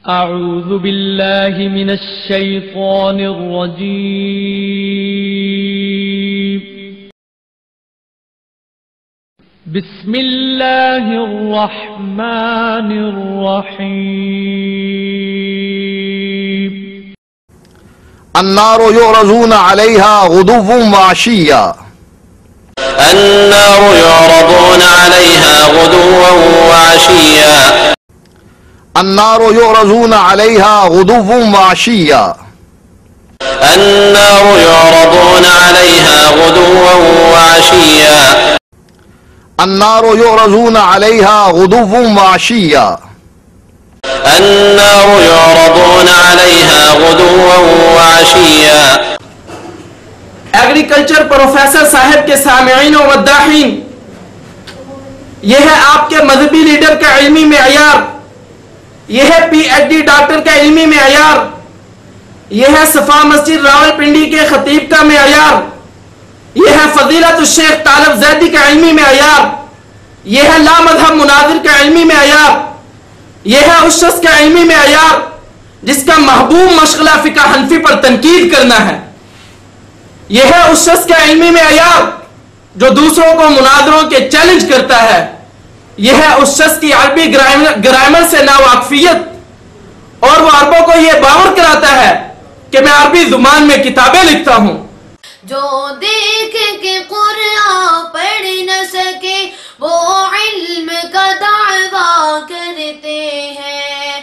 أعوذ بالله من الشيطان الرجيم. بسم الله الرحمن الرحيم. النار يعرضون عليها غدوا وعشيا. النار يعرضون عليها غدوا وعشيا. النار يعرضون عليها غدوا وعشيا. النار يعرضون عليها غدوا وعشيا. النار يعرضون عليها غدوا وعشيا. النار يعرضون عليها غدوا وعشيا. ایگریکلچر پروفیسر صاحب کے سامعین و مداحین، یہ ہے آپ کے مذہبی لیڈر کا علمی معیار، یہ ہے پی ایچ ڈی ڈاکٹر کا علمی معیار، یہ ہے صفا مسجد راولپنڈی کے خطیب کا معیار، یہ ہے فضیلت الشیخ طالب زیدی کا علمی معیار، یہ ہے لا مذہب مناظر کا علمی معیار، یہ ہے اس شخص کا علمی معیار جس کا محبوب مشغلہ فقہ حنفی پر تنقید کرنا ہے، یہ ہے اس شخص کا علمی معیار جو دوسروں کو مناظروں کے چیلنج کرتا ہے، یہ ہے اس شخص کی عربی گرامر سے ناواقفیت اور وہ عربوں کو یہ باور کراتا ہے کہ میں عربی زبان میں کتابیں لکھتا ہوں۔ جو دیکھ کے قرآن پڑھ نہ سکے وہ علم کا دعویٰ کرتے ہیں۔